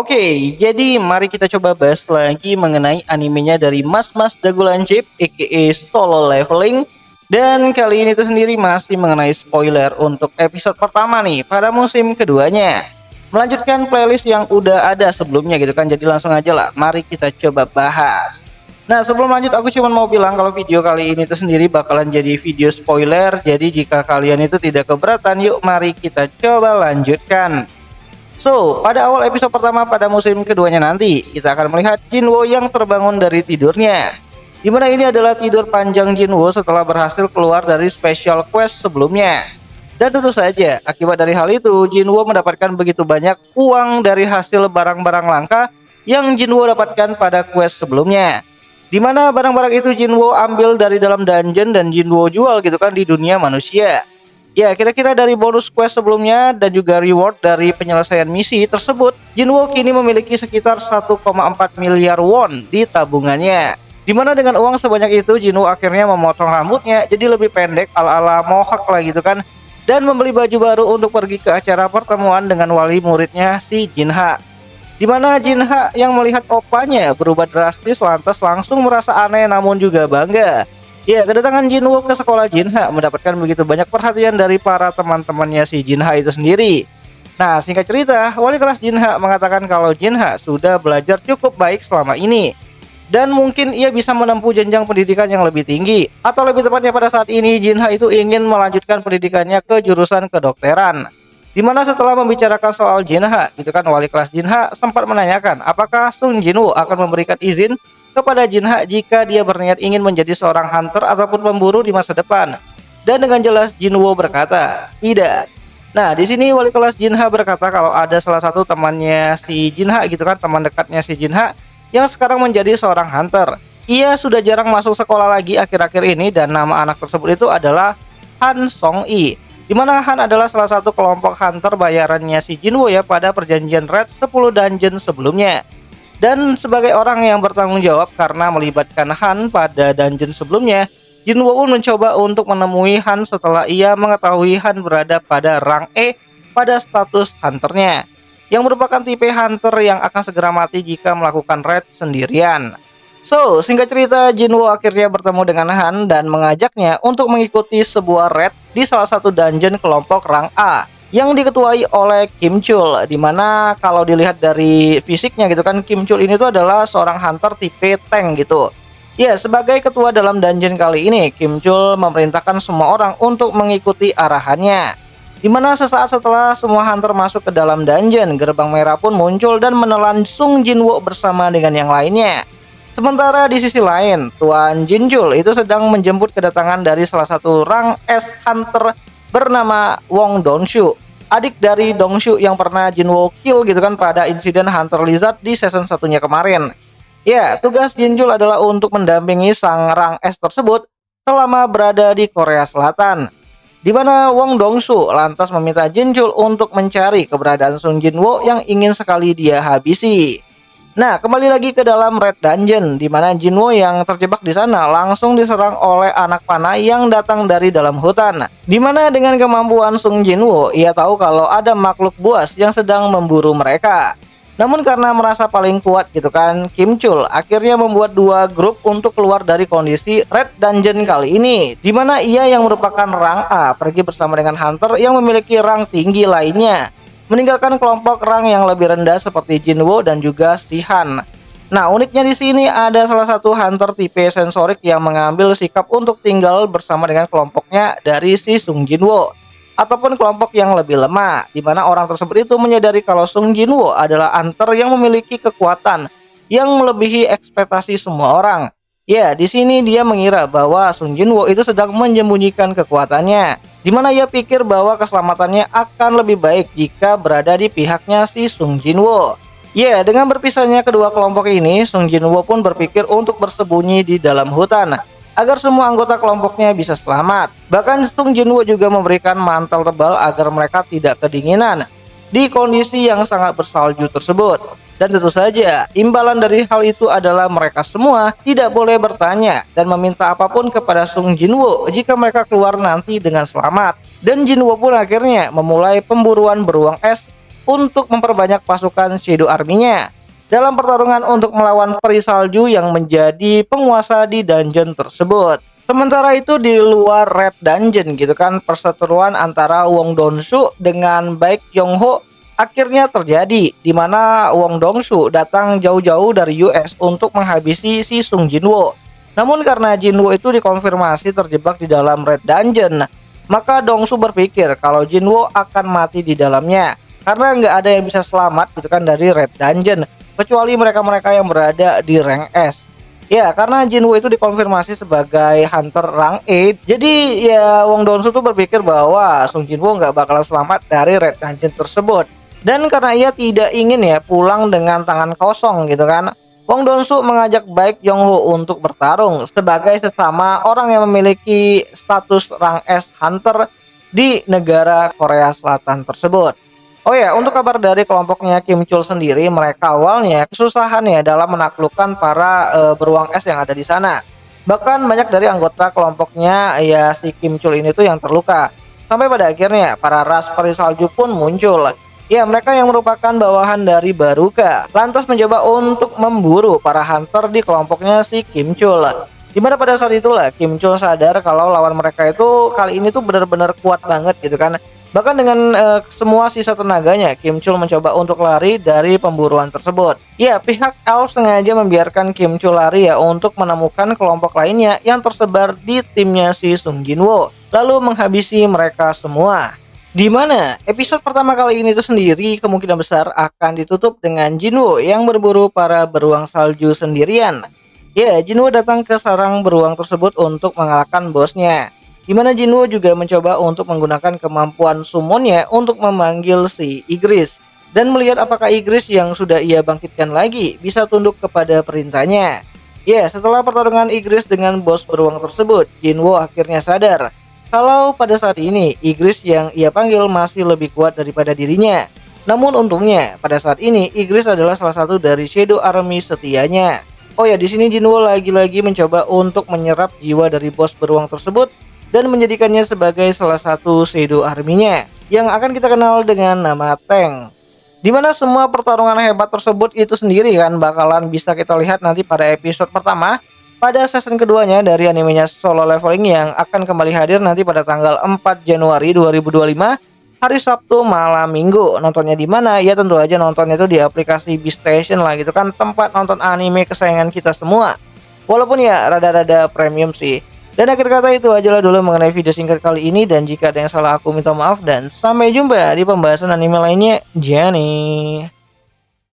Oke, jadi mari kita coba bahas lagi mengenai animenya dari Mas Dagulancip aka Solo Leveling. Dan kali ini tuh sendiri masih mengenai spoiler untuk episode pertama nih pada musim keduanya. Melanjutkan playlist yang udah ada sebelumnya gitu kan, jadi langsung aja lah mari kita coba bahas. Nah, sebelum lanjut aku cuma mau bilang kalau video kali ini tuh sendiri bakalan jadi video spoiler. Jadi jika kalian itu tidak keberatan, yuk mari kita coba lanjutkan. So, pada awal episode pertama pada musim keduanya nanti, kita akan melihat Jinwo yang terbangun dari tidurnya. Dimana ini adalah tidur panjang Jinwo setelah berhasil keluar dari special quest sebelumnya. Dan tentu saja, akibat dari hal itu, Jinwo mendapatkan begitu banyak uang dari hasil barang-barang langka yang Jinwo dapatkan pada quest sebelumnya. Dimana barang-barang itu Jinwo ambil dari dalam dungeon dan Jinwo jual gitu kan di dunia manusia. Ya, kira-kira dari bonus quest sebelumnya dan juga reward dari penyelesaian misi tersebut, Jinwo kini memiliki sekitar 1,4 miliar won di tabungannya. Dimana dengan uang sebanyak itu, Jinwo akhirnya memotong rambutnya jadi lebih pendek ala-ala mohawk lah gitu kan. Dan membeli baju baru untuk pergi ke acara pertemuan dengan wali muridnya si Jinha. Dimana Jinha yang melihat opanya berubah drastis lantas langsung merasa aneh namun juga bangga. Ya, kedatangan Jinwo ke sekolah Jinha mendapatkan begitu banyak perhatian dari para teman-temannya si Jinha itu sendiri. Nah, singkat cerita, wali kelas Jinha mengatakan kalau Jinha sudah belajar cukup baik selama ini. Dan mungkin ia bisa menempuh jenjang pendidikan yang lebih tinggi. Atau lebih tepatnya pada saat ini Jinha itu ingin melanjutkan pendidikannya ke jurusan kedokteran. Dimana setelah membicarakan soal Jinha, gitu kan, wali kelas Jinha sempat menanyakan apakah Sung Jinwoo akan memberikan izin kepada Jinha jika dia berniat ingin menjadi seorang hunter ataupun pemburu di masa depan. Dan dengan jelas Jinwoo berkata, tidak. Nah, di sini wali kelas Jinha berkata kalau ada salah satu temannya si Jinha gitu kan, teman dekatnya si Jinha yang sekarang menjadi seorang hunter. Ia sudah jarang masuk sekolah lagi akhir-akhir ini dan nama anak tersebut itu adalah Han Song-i. Dimana Han adalah salah satu kelompok hunter bayarannya si Jinwoo ya pada perjanjian Red 10 dungeon sebelumnya. Dan sebagai orang yang bertanggung jawab karena melibatkan Han pada dungeon sebelumnya, Jinwoo pun mencoba untuk menemui Han setelah ia mengetahui Han berada pada rang E pada status hunternya, yang merupakan tipe hunter yang akan segera mati jika melakukan raid sendirian. So, singkat cerita, Jinwoo akhirnya bertemu dengan Han dan mengajaknya untuk mengikuti sebuah raid di salah satu dungeon kelompok rang A yang diketuai oleh Kim Chul. Dimana kalau dilihat dari fisiknya gitu kan, Kim Chul ini tuh adalah seorang hunter tipe tank gitu. Ya, sebagai ketua dalam dungeon kali ini, Kim Chul memerintahkan semua orang untuk mengikuti arahannya. Dimana sesaat setelah semua hunter masuk ke dalam dungeon, gerbang merah pun muncul dan menelan Sung Jinwoo bersama dengan yang lainnya. Sementara di sisi lain, Tuan Jinjul itu sedang menjemput kedatangan dari salah satu rang S hunter bernama Wong Dongshu, adik dari Dongshu yang pernah Jinwoo kill gitu kan pada insiden Hunter Lizard di season satunya kemarin. Ya, tugas Jinjul adalah untuk mendampingi sang rang S tersebut selama berada di Korea Selatan. Di mana Wong Dongshu lantas meminta Jinjul untuk mencari keberadaan Sung Jinwoo yang ingin sekali dia habisi. Nah, kembali lagi ke dalam Red Dungeon, di mana Jinwoo yang terjebak di sana langsung diserang oleh anak panah yang datang dari dalam hutan. Di mana dengan kemampuan Sung Jinwoo, ia tahu kalau ada makhluk buas yang sedang memburu mereka. Namun karena merasa paling kuat gitu kan, Kim Chul akhirnya membuat dua grup untuk keluar dari kondisi Red Dungeon kali ini. Di mana ia yang merupakan rang A pergi bersama dengan hunter yang memiliki rang tinggi lainnya, meninggalkan kelompok rang yang lebih rendah seperti Jinwoo dan juga si Han. Nah, uniknya di sini ada salah satu hunter tipe sensorik yang mengambil sikap untuk tinggal bersama dengan kelompoknya dari si Sung Jinwoo ataupun kelompok yang lebih lemah, di mana orang tersebut itu menyadari kalau Sung Jinwoo adalah hunter yang memiliki kekuatan yang melebihi ekspektasi semua orang. Ya, di sini dia mengira bahwa Sung Jinwoo itu sedang menyembunyikan kekuatannya, di mana ia pikir bahwa keselamatannya akan lebih baik jika berada di pihaknya si Sung Jinwoo. Ya, dengan berpisahnya kedua kelompok ini, Sung Jinwoo pun berpikir untuk bersembunyi di dalam hutan agar semua anggota kelompoknya bisa selamat. Bahkan Sung Jinwoo juga memberikan mantel tebal agar mereka tidak kedinginan di kondisi yang sangat bersalju tersebut. Dan tentu saja, imbalan dari hal itu adalah mereka semua tidak boleh bertanya dan meminta apapun kepada Sung Jinwoo jika mereka keluar nanti dengan selamat. Dan Jinwoo pun akhirnya memulai pemburuan beruang es untuk memperbanyak pasukan Shadow Army-nya dalam pertarungan untuk melawan peri salju yang menjadi penguasa di dungeon tersebut. Sementara itu di luar Red Dungeon gitu kan, perseteruan antara Wong Dongsu dengan Baek Yongho akhirnya terjadi, di mana Wong Dongsu datang jauh-jauh dari US untuk menghabisi si Sung Jinwoo. Namun karena Jinwoo itu dikonfirmasi terjebak di dalam Red Dungeon, maka Dongsu berpikir kalau Jinwoo akan mati di dalamnya karena nggak ada yang bisa selamat gitu kan dari Red Dungeon kecuali mereka-mereka yang berada di rank S. Ya, karena Jinwoo itu dikonfirmasi sebagai hunter rank 8. Jadi ya Wong Dongsu tuh berpikir bahwa Sung Jinwoo nggak bakal selamat dari Red Dungeon tersebut. Dan karena ia tidak ingin ya pulang dengan tangan kosong gitu kan, Wong Dongsu mengajak Baek Yongho untuk bertarung sebagai sesama orang yang memiliki status rank S hunter di negara Korea Selatan tersebut. Oh ya, untuk kabar dari kelompoknya Kim Chul sendiri, mereka awalnya kesusahan ya dalam menaklukkan para beruang es yang ada di sana. Bahkan banyak dari anggota kelompoknya ya si Kim Chul ini tuh yang terluka. Sampai pada akhirnya para ras peri salju pun muncul. Ya, mereka yang merupakan bawahan dari Baruka lantas mencoba untuk memburu para hunter di kelompoknya si Kim Chul. Dimana pada saat itulah Kim Chul sadar kalau lawan mereka itu kali ini tuh benar-benar kuat banget gitu kan. Bahkan dengan semua sisa tenaganya, Kim Chul mencoba untuk lari dari pemburuan tersebut. Ya, pihak Elf sengaja membiarkan Kim Chul lari ya untuk menemukan kelompok lainnya yang tersebar di timnya si Sung Jinwoo, lalu menghabisi mereka semua. Di mana episode pertama kali ini itu sendiri kemungkinan besar akan ditutup dengan Jinwoo yang berburu para beruang salju sendirian. Ya, Jinwoo datang ke sarang beruang tersebut untuk mengalahkan bosnya. Di mana Jinwoo juga mencoba untuk menggunakan kemampuan summonnya untuk memanggil si Igris dan melihat apakah Igris yang sudah ia bangkitkan lagi bisa tunduk kepada perintahnya. Ya, setelah pertarungan Igris dengan bos beruang tersebut, Jinwoo akhirnya sadar kalau pada saat ini Igris yang ia panggil masih lebih kuat daripada dirinya. Namun untungnya pada saat ini Igris adalah salah satu dari Shadow Army setianya. Oh ya, di sini Jinwoo lagi-lagi mencoba untuk menyerap jiwa dari bos beruang tersebut dan menjadikannya sebagai salah satu Shadow Army-nya yang akan kita kenal dengan nama Tank. Dimana semua pertarungan hebat tersebut itu sendiri kan bakalan bisa kita lihat nanti pada episode pertama pada season keduanya dari animenya Solo Leveling yang akan kembali hadir nanti pada tanggal 4 Januari 2025 hari Sabtu malam Minggu. Nontonnya di mana? Ya tentu aja nontonnya itu di aplikasi Beastation lah gitu kan, tempat nonton anime kesayangan kita semua. Walaupun ya rada-rada premium sih. Dan akhir kata itu aja dulu mengenai video singkat kali ini, dan jika ada yang salah aku minta maaf dan sampai jumpa di pembahasan anime lainnya. Jani.